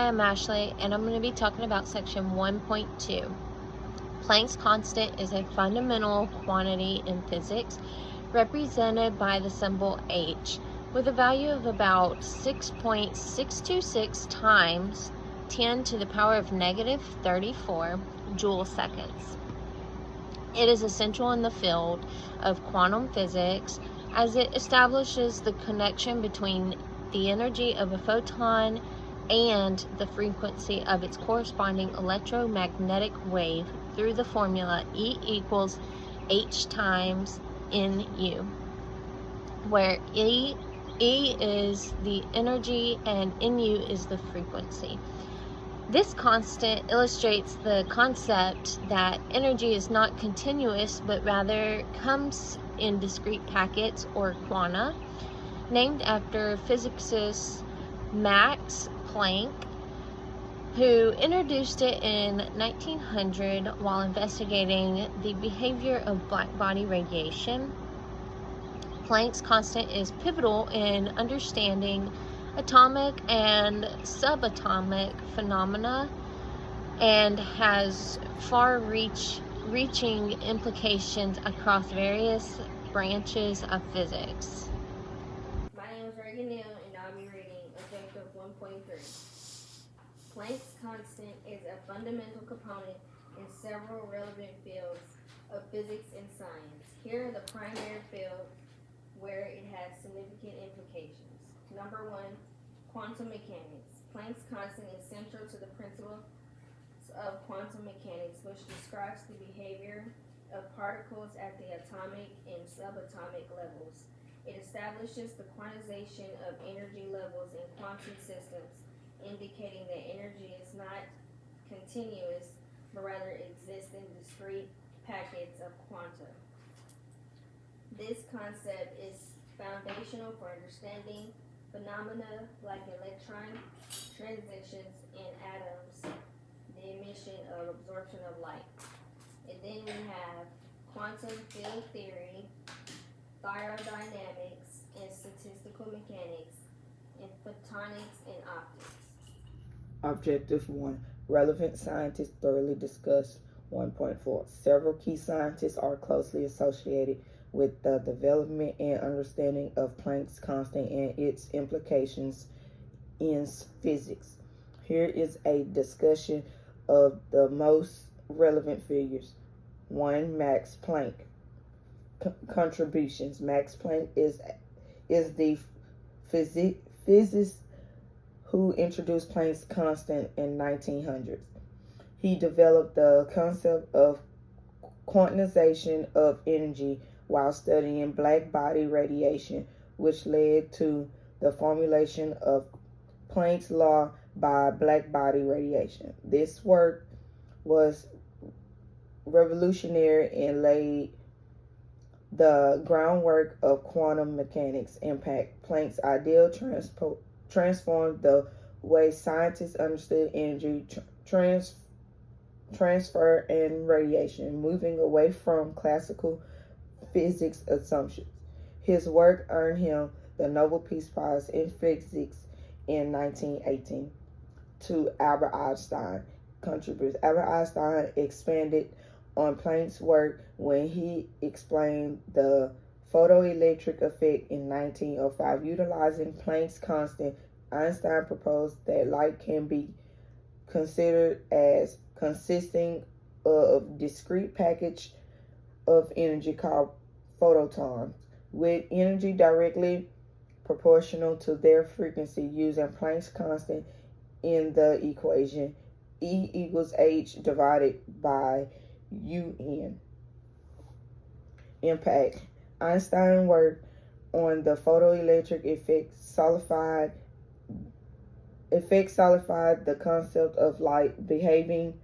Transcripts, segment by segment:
I'm Ashley, and I'm going to be talking about section 1.2. Planck's constant is a fundamental quantity in physics, represented by the symbol h, with a value of about 6.626 times 10 to the power of negative 34 joule seconds. It is essential in the field of quantum physics as it establishes the connection between the energy of a photon and the frequency of its corresponding electromagnetic wave through the formula E equals h times nu, where E is the energy and nu is the frequency. This constant illustrates the concept that energy is not continuous, but rather comes in discrete packets or quanta, named after physicist Max Planck, who introduced it in 1900 while investigating the behavior of black body radiation. Planck's constant is pivotal in understanding atomic and subatomic phenomena and has far-reaching implications across various branches of physics. My name is Reagan Neal, and I'll be reading Objective 1.3. Planck's constant is a fundamental component in several relevant fields of physics and science. Here are the primary fields where it has significant implications. Number 1, quantum mechanics. Planck's constant is central to the principles of quantum mechanics, which describes the behavior of particles at the atomic and subatomic levels. It establishes the quantization of energy levels in quantum systems, indicating that energy is not continuous, but rather exists in discrete packets of quanta. This concept is foundational for understanding phenomena like electron transitions in atoms, the emission or absorption of light. And then we have quantum field theory, thermodynamics, and statistical mechanics, and photonics and optics. Objective 1. Relevant scientists thoroughly discuss 1.4. Several key scientists are closely associated with the development and understanding of Planck's constant and its implications in physics. Here is a discussion of the most relevant figures. 1. Max Planck. Contributions. Max Planck is the physicist who introduced Planck's constant in 1900s. He developed the concept of quantization of energy while studying black body radiation, which led to the formulation of Planck's law by black body radiation. This work was revolutionary and laid the groundwork of quantum mechanics impact. Planck's ideal transformed the way scientists understood energy transfer and radiation, moving away from classical physics assumptions. His work earned him the Nobel Peace Prize in Physics in 1918. 2. Albert Einstein contributes. Albert Einstein expanded on Planck's work when he explained the photoelectric effect in 1905. Utilizing Planck's constant, Einstein proposed that light can be considered as consisting of discrete package of energy called photons, with energy directly proportional to their frequency. Using Planck's constant in the equation, E equals h divided by un. Impact. Einstein worked on the photoelectric effect solidified the concept of light behaving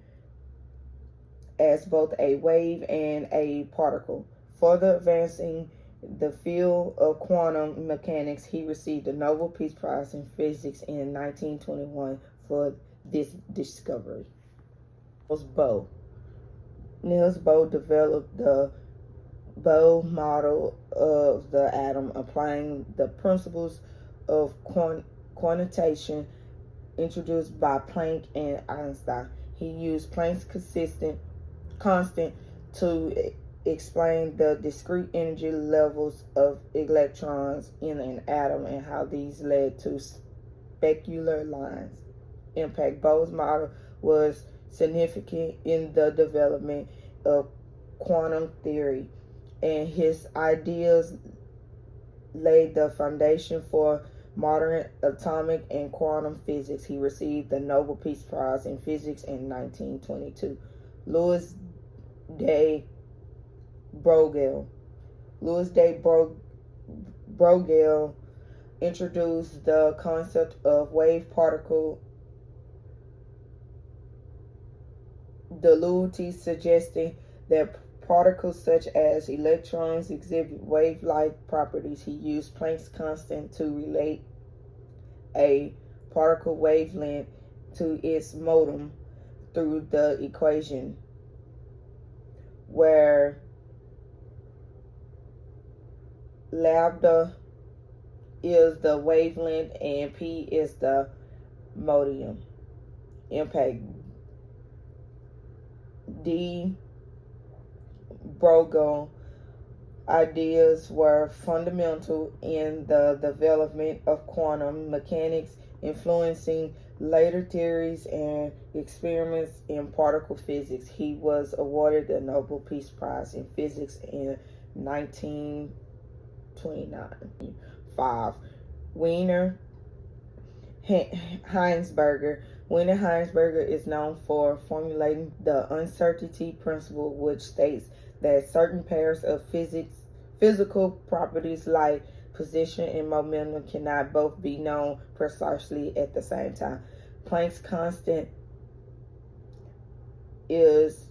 as both a wave and a particle. Further advancing the field of quantum mechanics, he received the Nobel Peace Prize in Physics in 1921 for this discovery. Niels Bohr developed the Bohr model of the atom, applying the principles of quantization introduced by Planck and Einstein. He used Planck's constant to explain the discrete energy levels of electrons in an atom and how these led to specular lines. Impact. Bohr's model was significant in the development of quantum theory, and his ideas laid the foundation for modern atomic and quantum physics. He received the Nobel Peace Prize in Physics in 1922. Louis de Broglie. Louis de Broglie introduced the concept of wave particle duality, suggesting that particles such as electrons exhibit wave-like properties. He used Planck's constant to relate a particle wavelength to its modulus through the equation where lambda is the wavelength and p is the modulus. Impact. De Broglie ideas were fundamental in the development of quantum mechanics, influencing later theories and experiments in particle physics. He was awarded the Nobel Peace Prize in Physics in 1929. 5. Werner Heisenberg. Werner Heisenberg is known for formulating the uncertainty principle, which states that certain pairs of physical properties like position and momentum cannot both be known precisely at the same time. Planck's constant is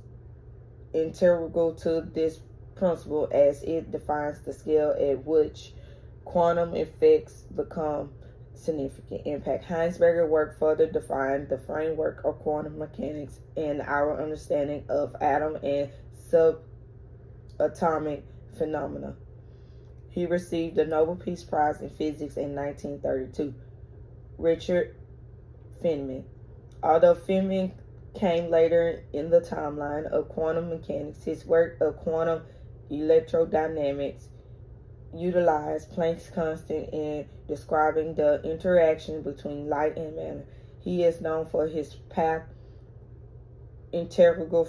integral to this principle as it defines the scale at which quantum effects become significant. Impact. Heisenberg's work further defined the framework of quantum mechanics and our understanding of atom and subatomic phenomena. He received the Nobel Peace Prize in Physics in 1932. Richard Feynman. Although Feynman came later in the timeline of quantum mechanics, his work of quantum electrodynamics utilized Planck's constant in describing the interaction between light and matter. He is known for his path integral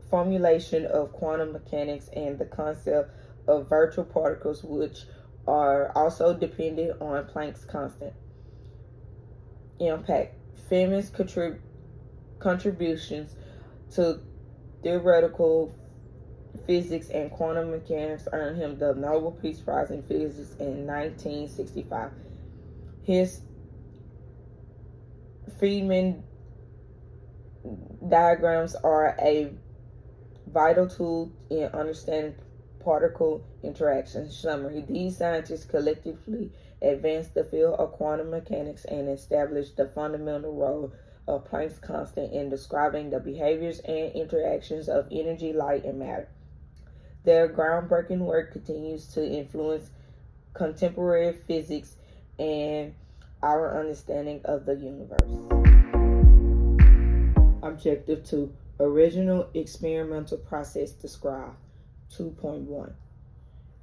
formulation of quantum mechanics and the concept of virtual particles, which are also dependent on Planck's constant. Impact. Feynman's contributions to theoretical physics and quantum mechanics earned him the Nobel Peace Prize in Physics in 1965. His Feynman diagrams are a vital tool in understanding particle interaction. Summary. These scientists collectively advanced the field of quantum mechanics and established the fundamental role of Planck's constant in describing the behaviors and interactions of energy, light, and matter. Their groundbreaking work continues to influence contemporary physics and our understanding of the universe. Objective 2. Original experimental process described. 2.1.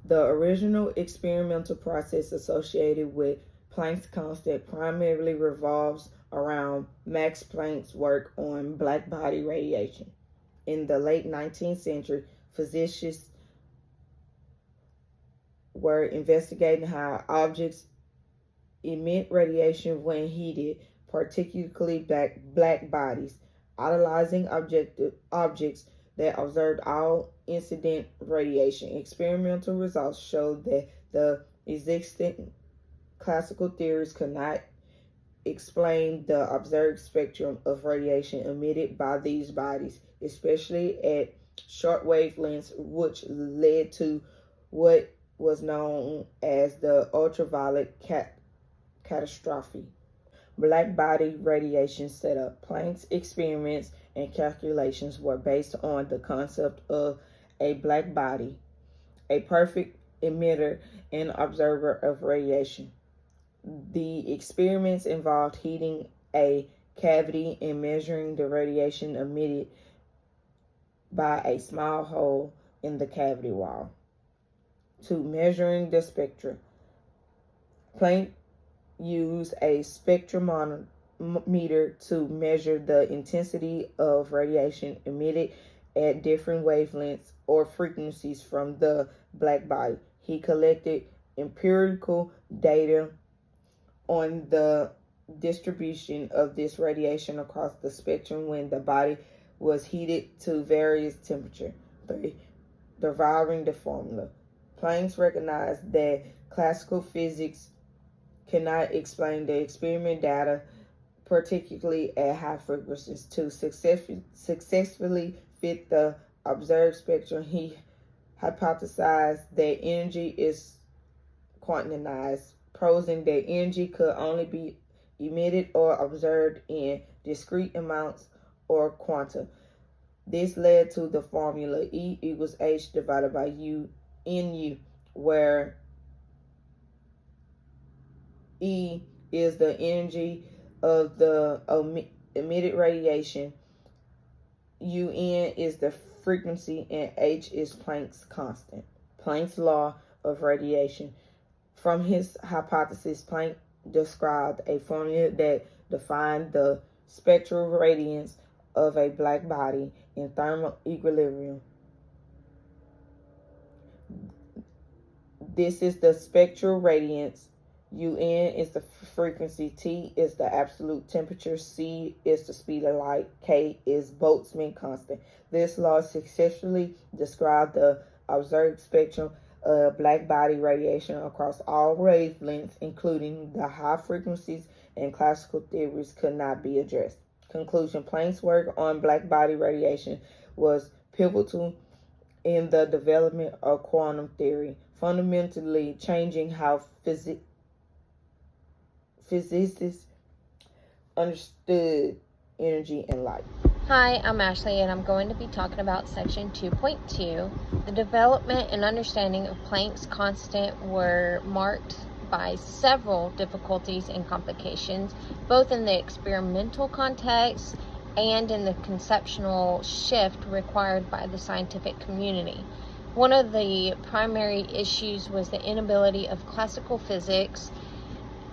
The original experimental process associated with Planck's constant primarily revolves around Max Planck's work on black-body radiation. In the late 19th century, physicists were investigating how objects emit radiation when heated, particularly black bodies, analyzing objects that observed all incident radiation. Experimental results showed that the existing classical theories could not explain the observed spectrum of radiation emitted by these bodies, especially at short wavelengths, which led to what was known as the ultraviolet catastrophe. Black body radiation setup. Planck's experiments and calculations were based on the concept of a black body, a perfect emitter and observer of radiation. The experiments involved heating a cavity and measuring the radiation emitted by a small hole in the cavity wall. 2. Measuring the spectra. Planck used a spectrometer to measure the intensity of radiation emitted at different wavelengths or frequencies from the black body. He collected empirical data on the distribution of this radiation across the spectrum when the body was heated to various temperatures. 3. Deriving the formula. Planck recognized that classical physics cannot explain the experiment data, particularly at high frequencies. To successfully fit the observed spectrum, he hypothesized that energy is quantized, posing that energy could only be emitted or observed in discrete amounts or quanta. This led to the formula E equals H divided by U in U, where E is the energy of the emitted radiation, UN is the frequency, and H is Planck's constant. Planck's law of radiation. From his hypothesis, Planck described a formula that defined the spectral radiance of a black body in thermal equilibrium. This is the spectral radiance. UN is the frequency, T is the absolute temperature, C is the speed of light, K is Boltzmann constant. This law successfully described the observed spectrum of black body radiation across all wavelengths, including the high frequencies, and classical theories could not be addressed. Conclusion. Planck's work on black body radiation was pivotal in the development of quantum theory, fundamentally changing how physicists understood energy and light. Hi, I'm Ashley, and I'm going to be talking about section 2.2. The development and understanding of Planck's constant were marked by several difficulties and complications, both in the experimental context and in the conceptual shift required by the scientific community. One of the primary issues was the inability of classical physics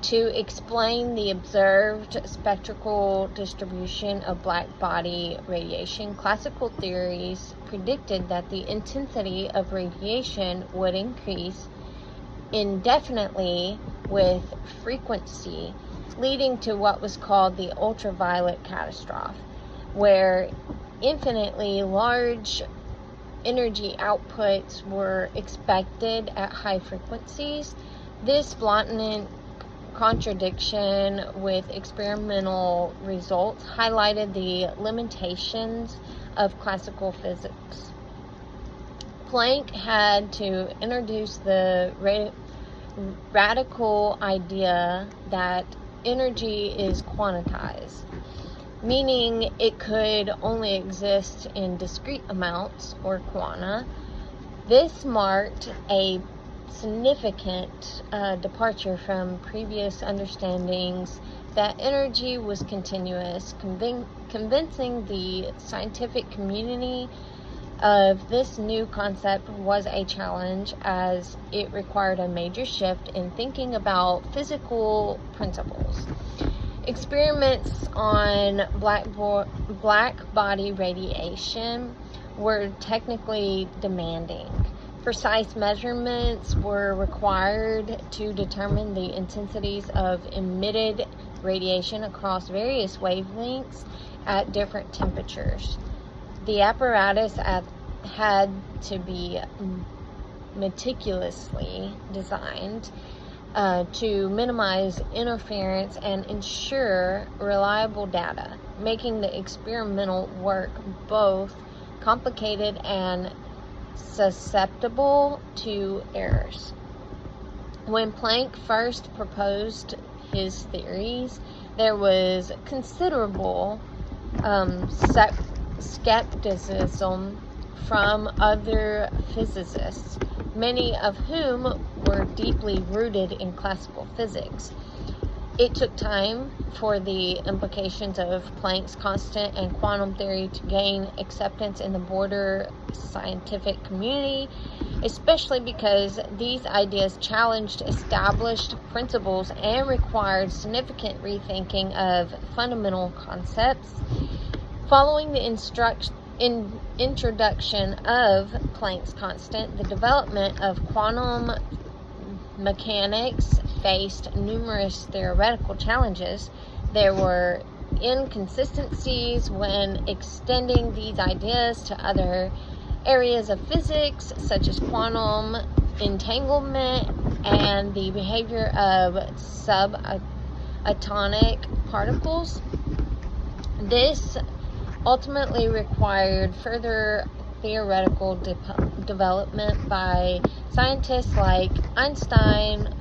to explain the observed spectral distribution of black body radiation. Classical theories predicted that the intensity of radiation would increase indefinitely with frequency, leading to what was called the ultraviolet catastrophe, where infinitely large energy outputs were expected at high frequencies. This blatant contradiction with experimental results highlighted the limitations of classical physics. Planck had to introduce the radical idea that energy is quantized, meaning it could only exist in discrete amounts or quanta. This marked a significant departure from previous understandings that energy was continuous, convincing the scientific community of this new concept was a challenge, as it required a major shift in thinking about physical principles. Experiments on black body radiation were technically demanding. Precise measurements were required to determine the intensities of emitted radiation across various wavelengths at different temperatures. The apparatus had to be meticulously designed to minimize interference and ensure reliable data, making the experimental work both complicated and susceptible to errors. When Planck first proposed his theories, there was considerable skepticism from other physicists, many of whom were deeply rooted in classical physics. It took time for the implications of Planck's constant and quantum theory to gain acceptance in the broader scientific community, especially because these ideas challenged established principles and required significant rethinking of fundamental concepts. Following the introduction of Planck's constant, the development of quantum mechanics faced numerous theoretical challenges. There were inconsistencies when extending these ideas to other areas of physics, such as quantum entanglement and the behavior of subatomic particles. This ultimately required further theoretical development by scientists like Einstein,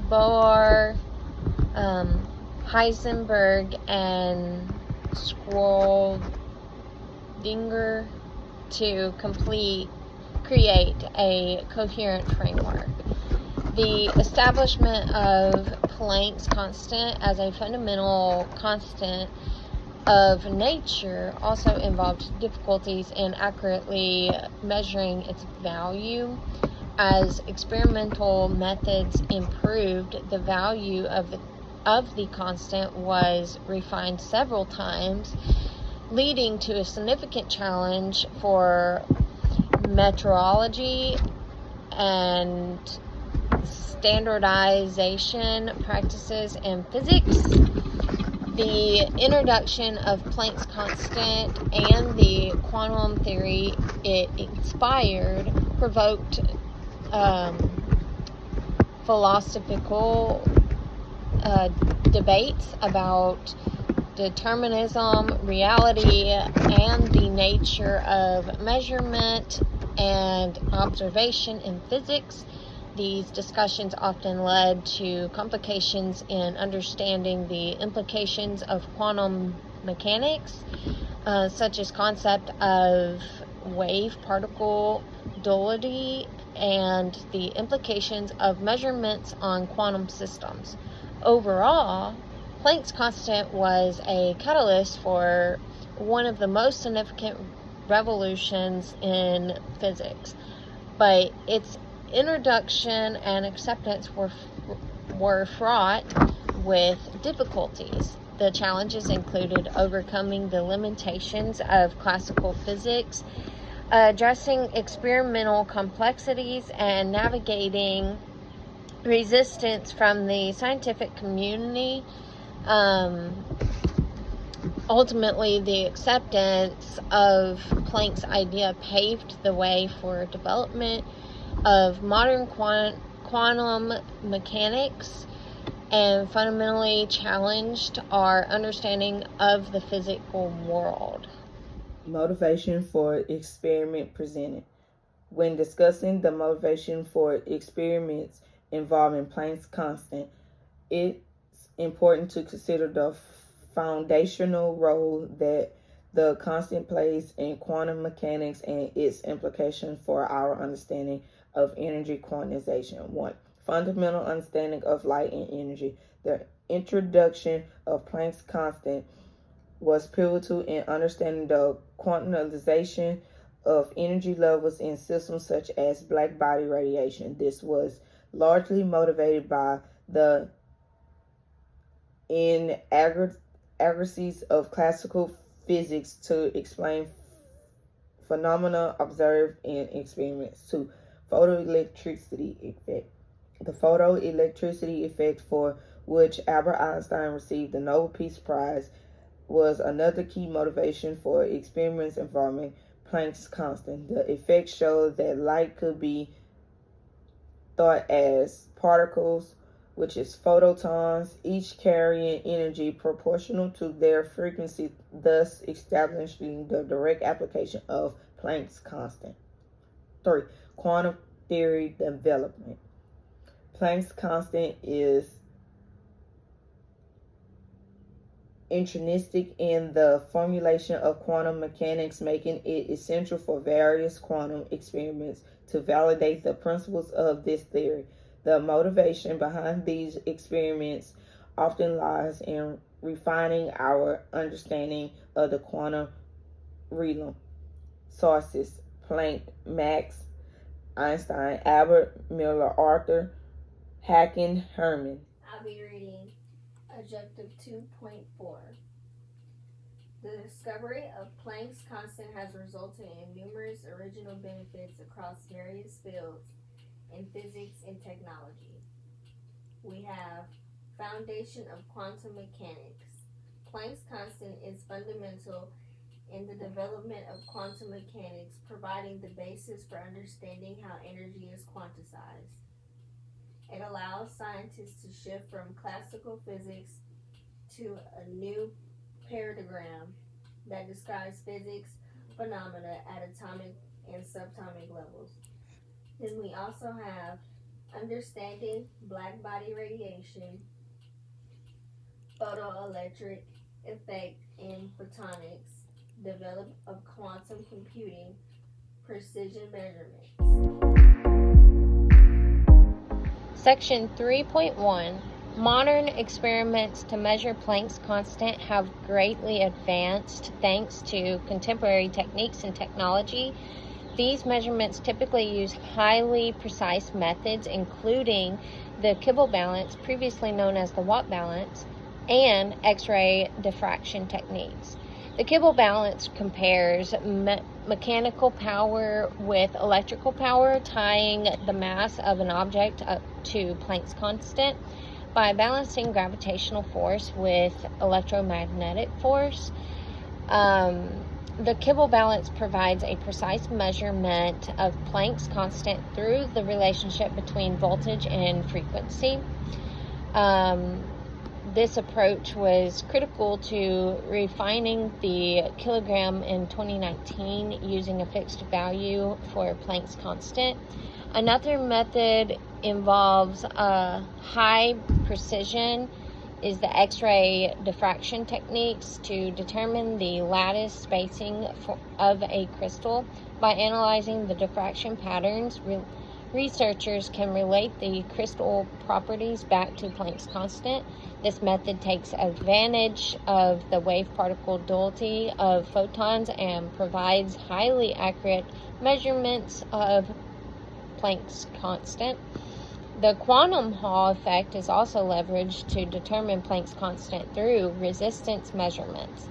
Bohr, Heisenberg, and Schrödinger to create a coherent framework. The establishment of Planck's constant as a fundamental constant of nature also involved difficulties in accurately measuring its value. As experimental methods improved, the value of the constant was refined several times, leading to a significant challenge for metrology and standardization practices in physics. The introduction of Planck's constant and the quantum theory it inspired provoked philosophical debates about determinism, reality, and the nature of measurement and observation in physics. These discussions often led to complications in understanding the implications of quantum mechanics, such as concept of wave-particle duality and the implications of measurements on quantum systems. Overall, Planck's constant was a catalyst for one of the most significant revolutions in physics, but its introduction and acceptance were fraught with difficulties. The challenges included overcoming the limitations of classical physics, addressing experimental complexities, and navigating resistance from the scientific community. Ultimately, the acceptance of Planck's idea paved the way for development of modern quantum mechanics and fundamentally challenged our understanding of the physical world. Motivation for experiment presented. When discussing the motivation for experiments involving Planck's constant, it's important to consider the foundational role that the constant plays in quantum mechanics and its implications for our understanding of energy quantization. 1. Fundamental understanding of light and energy. The introduction of Planck's constant was pivotal in understanding the quantization of energy levels in systems such as black body radiation. This was largely motivated by the inaccuracies of classical physics to explain phenomena observed in experiments. 2. Photoelectricity effect. The photoelectricity effect, for which Albert Einstein received the Nobel Peace Prize, was another key motivation for experiments involving Planck's constant. The effect showed that light could be thought as particles, which is photons, each carrying energy proportional to their frequency, thus establishing the direct application of Planck's constant. 3. Quantum theory development. Planck's constant is intrinsic in the formulation of quantum mechanics, making it essential for various quantum experiments to validate the principles of this theory. The motivation behind these experiments often lies in refining our understanding of the quantum realm. Sources: Planck, Max, Einstein, Albert, Miller, Arthur, Hacken, Herman. I'll be reading Objective 2.4. The discovery of Planck's constant has resulted in numerous original benefits across various fields in physics and technology. We have foundation of quantum mechanics. Planck's constant is fundamental in the development of quantum mechanics, providing the basis for understanding how energy is quantized. It allows scientists to shift from classical physics to a new paradigm that describes physics phenomena at atomic and subatomic levels. Then we also have understanding black body radiation, photoelectric effect in photonics, development of quantum computing, precision measurements. Section 3.1. Modern experiments to measure Planck's constant have greatly advanced thanks to contemporary techniques and technology. These measurements typically use highly precise methods, including the Kibble balance, previously known as the Watt balance, and X-ray diffraction techniques. The Kibble balance compares mechanical power with electrical power, tying the mass of an object up to Planck's constant by balancing gravitational force with electromagnetic force. The Kibble balance provides a precise measurement of Planck's constant through the relationship between voltage and frequency. This approach was critical to refining the kilogram in 2019 using a fixed value for Planck's constant. Another method involves high precision is the X-ray diffraction techniques to determine the lattice spacing of a crystal. By analyzing the diffraction patterns, researchers can relate the crystal properties back to Planck's constant. This method takes advantage of the wave-particle duality of photons and provides highly accurate measurements of Planck's constant. The quantum Hall effect is also leveraged to determine Planck's constant through resistance measurements.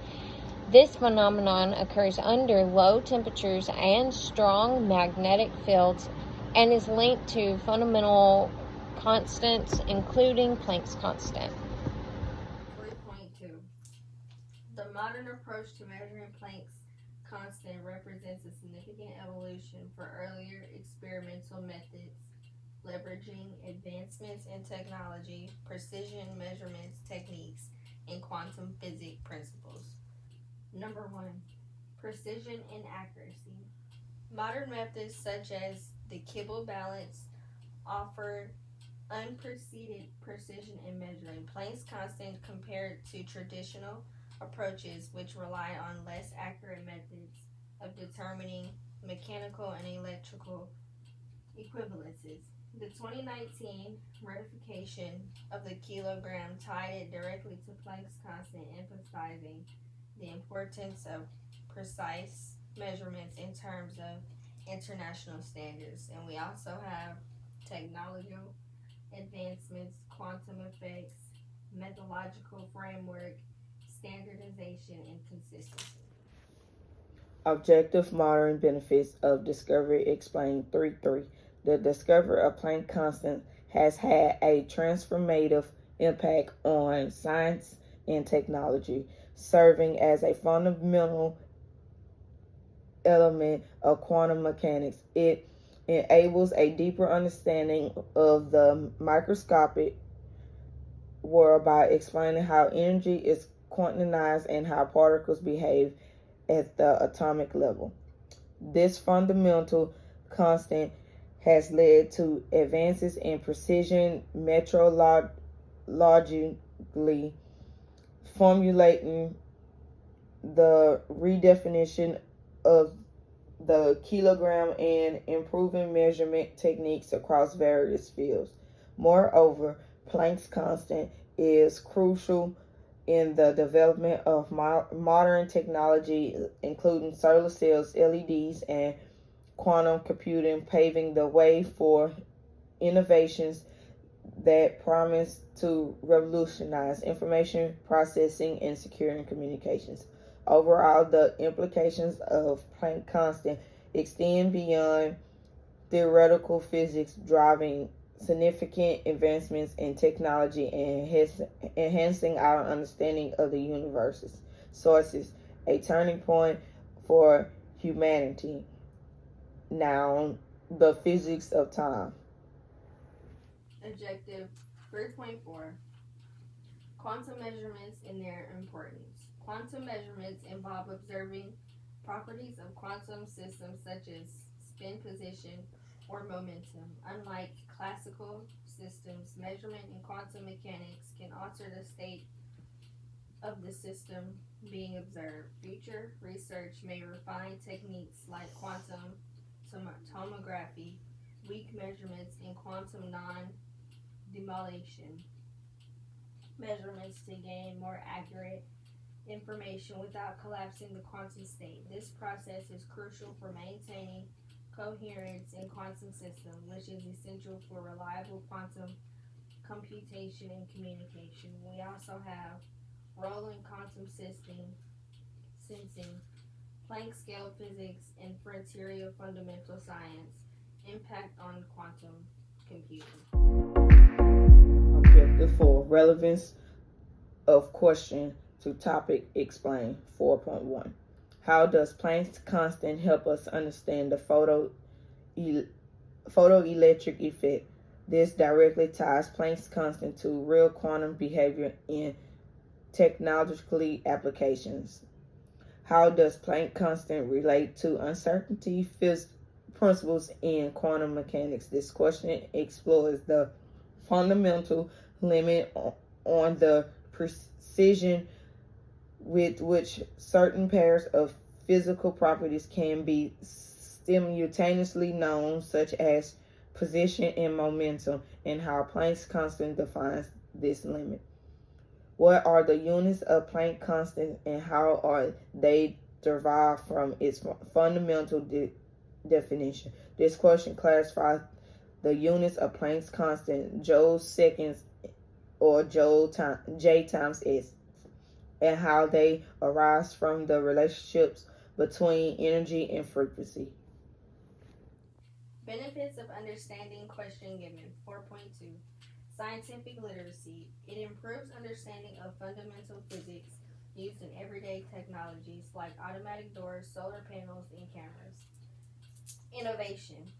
This phenomenon occurs under low temperatures and strong magnetic fields and is linked to fundamental constants, including Planck's constant. 3.2. The modern approach to measuring Planck's constant represents a significant evolution for earlier experimental methods, leveraging advancements in technology, precision measurements techniques, and quantum physics principles. Number 1. Precision and accuracy. Modern methods such as the Kibble balance offer unprecedented precision in measuring Planck's constant compared to traditional approaches which rely on less accurate methods of determining mechanical and electrical equivalences. The 2019 ratification of the kilogram tied it directly to Planck's constant, emphasizing the importance of precise measurements in terms of international standards. And we also have technological advancements, quantum effects, methodological framework, standardization, and consistency. Objective modern benefits of discovery explained 3.3. The discovery of Planck constant has had a transformative impact on science and technology, serving as a fundamental element of quantum mechanics. It enables a deeper understanding of the microscopic world by explaining how energy is quantized and how particles behave at the atomic level. This fundamental constant has led to advances in precision metrologically, formulating the redefinition of the kilogram and improving measurement techniques across various fields. Moreover, Planck's constant is crucial in the development of modern technology, including solar cells, LEDs, and quantum computing, paving the way for innovations that promise to revolutionize information processing and securing communications. Overall, the implications of Planck constant extend beyond theoretical physics, driving significant advancements in technology and enhancing our understanding of the universe's sources, a turning point for humanity. Now, the physics of time. Objective 3.4. Quantum measurements and their importance. Quantum measurements involve observing properties of quantum systems such as spin position or momentum. Unlike classical systems, measurement in quantum mechanics can alter the state of the system being observed. Future research may refine techniques like quantum tomography, weak measurements, and quantum non-demolition measurements to gain more accurate information without collapsing the quantum state. This process is crucial for maintaining coherence in quantum systems, which is essential for reliable quantum computation and communication. We also have role in quantum sensing, Planck scale physics, and frontier fundamental science, impact on quantum computing. Objective 4. Relevance of question to topic explained. 4.1. How does Planck's constant help us understand the photoelectric effect? This directly ties Planck's constant to real quantum behavior in technological applications. How does Planck constant relate to uncertainty principles in quantum mechanics? This question explores the fundamental limit on the precision with which certain pairs of physical properties can be simultaneously known, such as position and momentum, and how Planck's constant defines this limit. What are the units of Planck constant and how are they derived from its fundamental definition? This question clarifies the units of Planck's constant, Joule seconds or J times S, and how they arise from the relationships between energy and frequency. Benefits of understanding question given. 4.2. Scientific literacy. It improves understanding of fundamental physics used in everyday technologies like automatic doors, solar panels, and cameras. Innovation.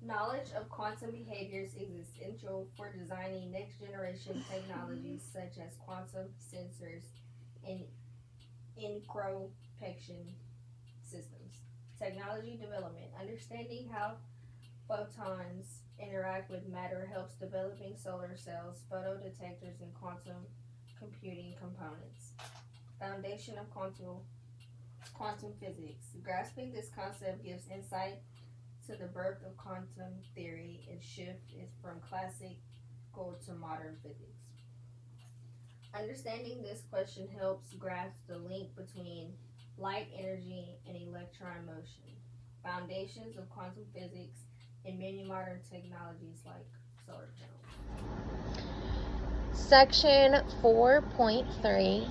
Knowledge of quantum behaviors is essential for designing next-generation technologies such as quantum sensors and encryption systems. Technology development. Understanding how photons interact with matter helps developing solar cells, photodetectors, and quantum computing components. Foundation of quantum physics. Grasping this concept gives insight to the birth of quantum theory and shift is from classical to modern physics. Understanding this question helps grasp the link between light energy and electron motion. Foundations of quantum physics in many modern technologies like solar panels. Section 4.3.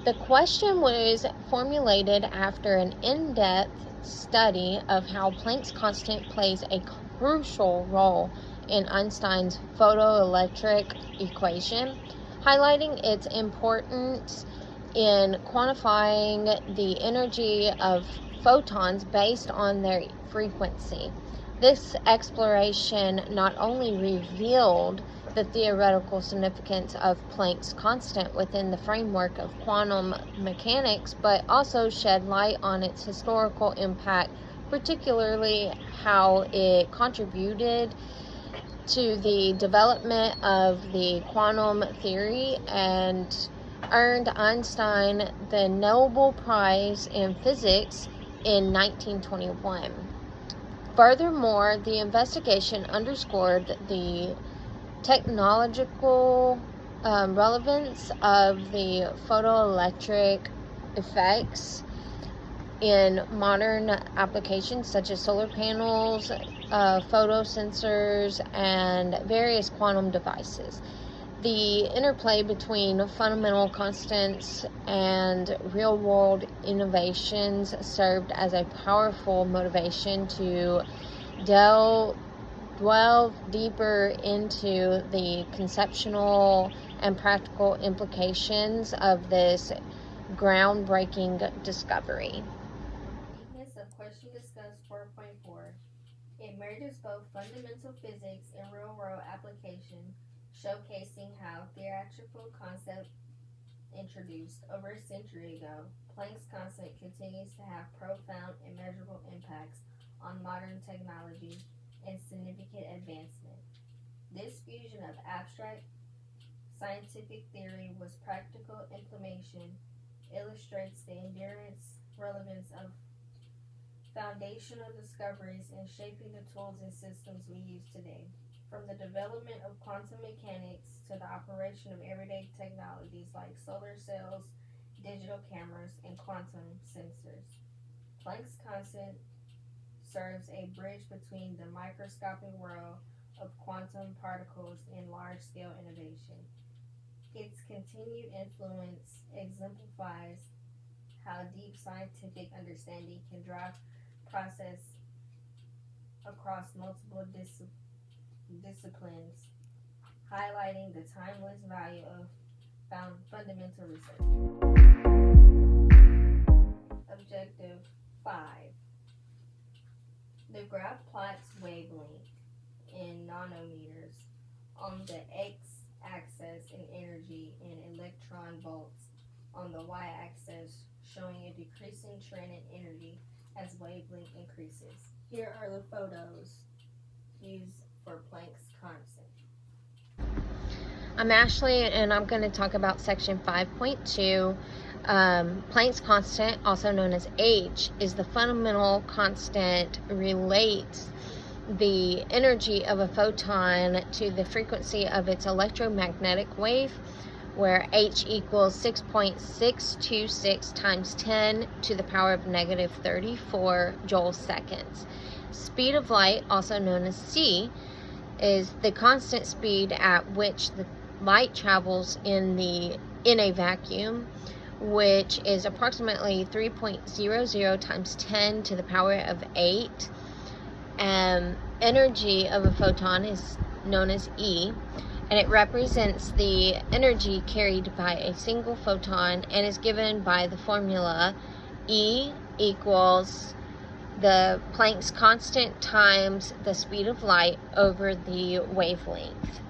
The question was formulated after an in-depth study of how Planck's constant plays a crucial role in Einstein's photoelectric equation, highlighting its importance in quantifying the energy of photons based on their frequency. This exploration not only revealed the theoretical significance of Planck's constant within the framework of quantum mechanics, but also shed light on its historical impact, particularly how it contributed to the development of the quantum theory and earned Einstein the Nobel Prize in Physics in 1921. Furthermore, the investigation underscored the technological relevance of the photoelectric effects in modern applications such as solar panels, photo sensors, and various quantum devices. The interplay between fundamental constants and real-world innovations served as a powerful motivation to delve deeper into the conceptual and practical implications of this groundbreaking discovery. Weakness of question discussed 4.4. It merges both fundamental physics and real-world application, showcasing how theoretical concept introduced over a century ago, Planck's constant continues to have profound and measurable impacts on modern technology and significant advancement. This fusion of abstract scientific theory with practical implementation illustrates the endurance relevance of foundational discoveries in shaping the tools and systems we use today. From the development of quantum mechanics to the operation of everyday technologies like solar cells, digital cameras, and quantum sensors, Planck's constant serves a bridge between the microscopic world of quantum particles and large-scale innovation. Its continued influence exemplifies how deep scientific understanding can drive process across multiple disciplines, highlighting the timeless value of fundamental research. Objective 5. The graph plots wavelength in nanometers on the x-axis and energy in electron volts on the y-axis, showing a decreasing trend in energy as wavelength increases. Here are the photos used for Planck's constant. I'm Ashley, and I'm going to talk about section 5.2. Planck's constant, also known as H, is the fundamental constant, relates the energy of a photon to the frequency of its electromagnetic wave, where H equals 6.626 times 10 to the power of negative 34 joule seconds. Speed of light, also known as C, is the constant speed at which the light travels in a vacuum, which is approximately 3.00 times 10 to the power of 8. Energy of a photon is known as E, and it represents the energy carried by a single photon and is given by the formula E equals the Planck's constant times the speed of light over the wavelength.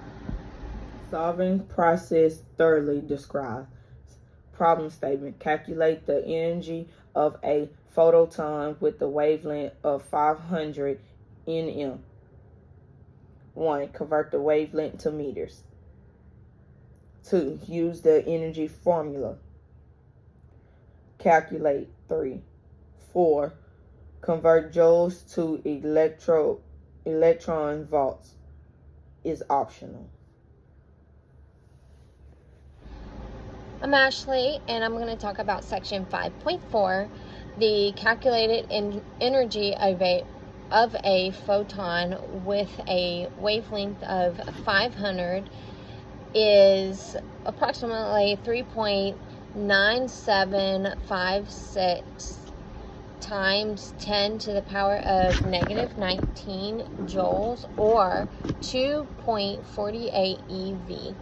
Solving process thoroughly described. Problem statement. Calculate the energy of a photon with the wavelength of 500 nm. 1. Convert the wavelength to meters. 2. Use the energy formula. Calculate. 3. 4. Convert joules to electron volts. Is optional. I'm Ashley, and I'm going to talk about section 5.4. The calculated energy of a photon with a wavelength of 500 is approximately 3.9756 times 10 to the power of negative 19 joules, or 2.48 eV.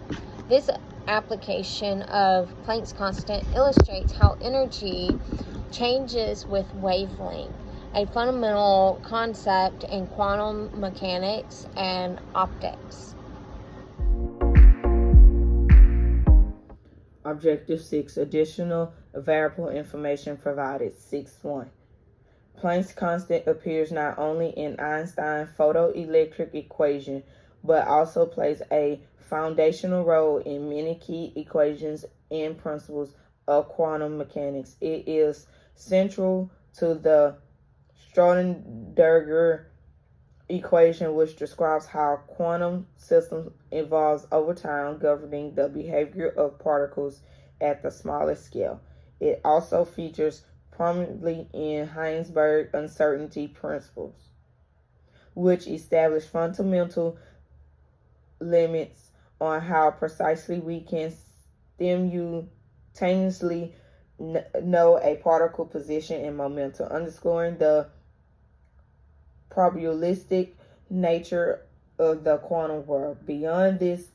This application of Planck's constant illustrates how energy changes with wavelength, a fundamental concept in quantum mechanics and optics. Objective 6. Additional variable information provided. 6.1. Planck's constant appears not only in Einstein's photoelectric equation, but also plays a foundational role in many key equations and principles of quantum mechanics. It is central to the Schrödinger equation which describes how quantum systems evolve over time, governing the behavior of particles at the smallest scale. It also features prominently in Heisenberg's uncertainty principles, which establish fundamental limits on how precisely we can simultaneously know a particle position and momentum, underscoring the probabilistic nature of the quantum world. Beyond this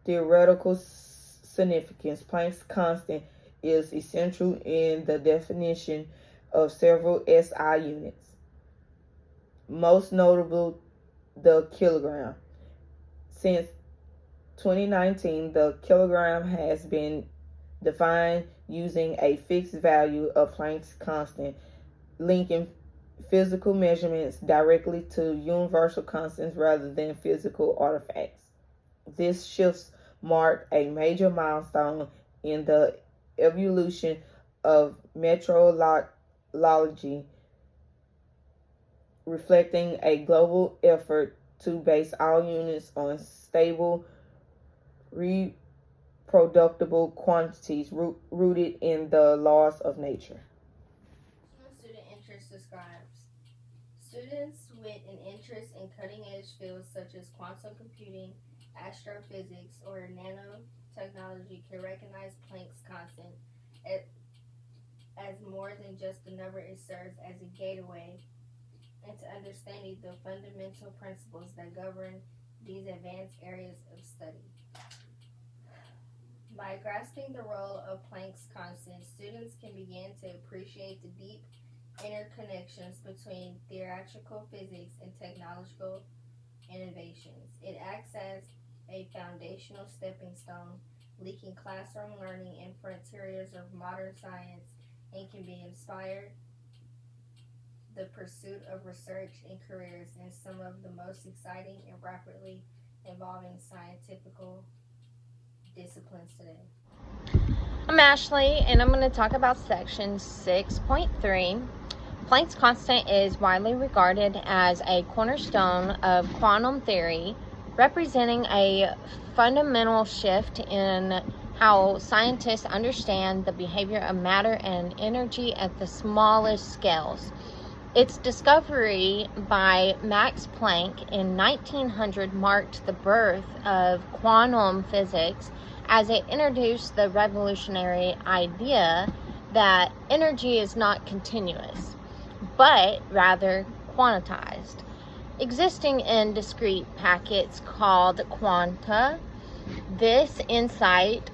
theoretical significance, Planck's constant is essential in the definition of several SI units, most notable the kilogram. Since 2019, the kilogram has been defined using a fixed value of Planck's constant, linking physical measurements directly to universal constants rather than physical artifacts. This shift marked a major milestone in the evolution of metrology, reflecting a global effort to base all units on stable, reproducible quantities rooted in the laws of nature. Student interest describes. Students with an interest in cutting-edge fields such as quantum computing, astrophysics, or nanotechnology can recognize Planck's constant as more than just a number. It serves as a gateway into understanding the fundamental principles that govern these advanced areas of study. By grasping the role of Planck's constant, students can begin to appreciate the deep interconnections between theoretical physics and technological innovations. It acts as a foundational stepping stone, linking classroom learning and frontiers of modern science, and can be inspired the pursuit of research and careers in some of the most exciting and rapidly evolving scientific disciplines today. I'm Ashley, and I'm going to talk about section 6.3. Planck's constant is widely regarded as a cornerstone of quantum theory, representing a fundamental shift in how scientists understand the behavior of matter and energy at the smallest scales. Its discovery by Max Planck in 1900 marked the birth of quantum physics, as it introduced the revolutionary idea that energy is not continuous, but rather quantized, existing in discrete packets called quanta. This insight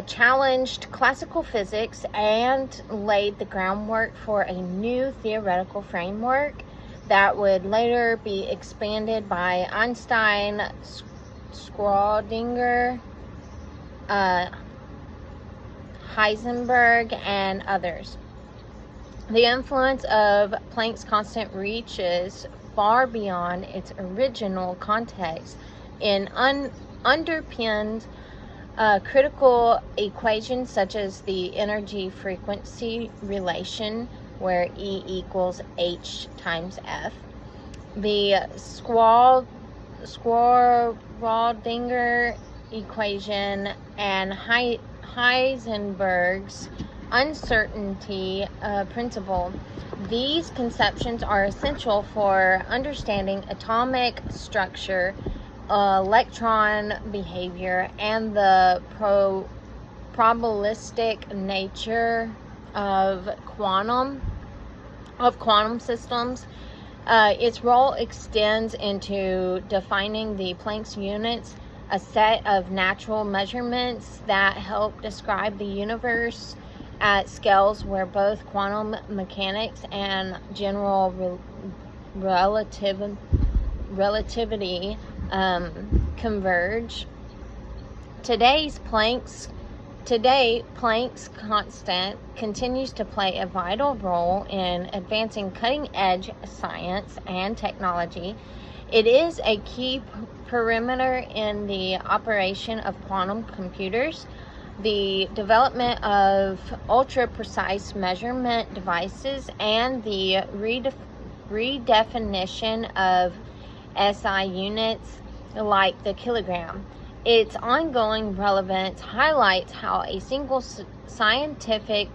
challenged classical physics and laid the groundwork for a new theoretical framework that would later be expanded by Einstein, Schrödinger, Heisenberg, and others. The influence of Planck's constant reaches far beyond its original context and underpinned critical equations such as the energy frequency relation, where E equals H times F, the Schrödinger equation, and Heisenberg's uncertainty principle. These conceptions are essential for understanding atomic structure, electron behavior, and the probabilistic nature of quantum systems. Its role extends into defining the Planck's units, a set of natural measurements that help describe the universe at scales where both quantum mechanics and general relativity converge. Today, Planck's constant continues to play a vital role in advancing cutting-edge science and technology. It is a key parameter in the operation of quantum computers, the development of ultra-precise measurement devices, and the redefinition of SI units like the kilogram. Its ongoing relevance highlights how a single scientific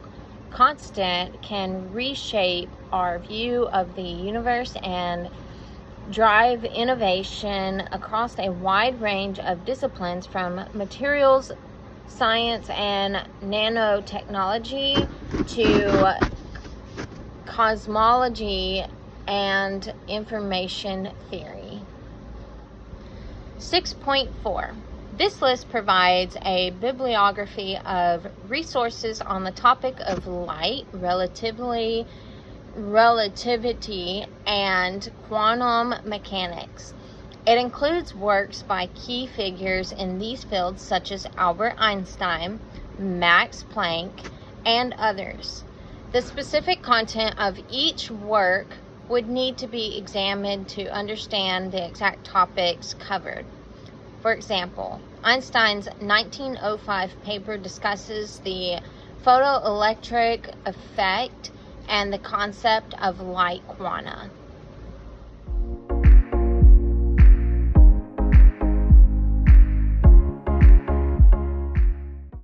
constant can reshape our view of the universe and drive innovation across a wide range of disciplines, from materials science and nanotechnology to cosmology and information theory. 6.4. This list provides a bibliography of resources on the topic of light, relativity, and quantum mechanics. It includes works by key figures in these fields such as Albert Einstein, Max Planck, and others. The specific content of each work would need to be examined to understand the exact topics covered. For example, Einstein's 1905 paper discusses the photoelectric effect and the concept of light quanta.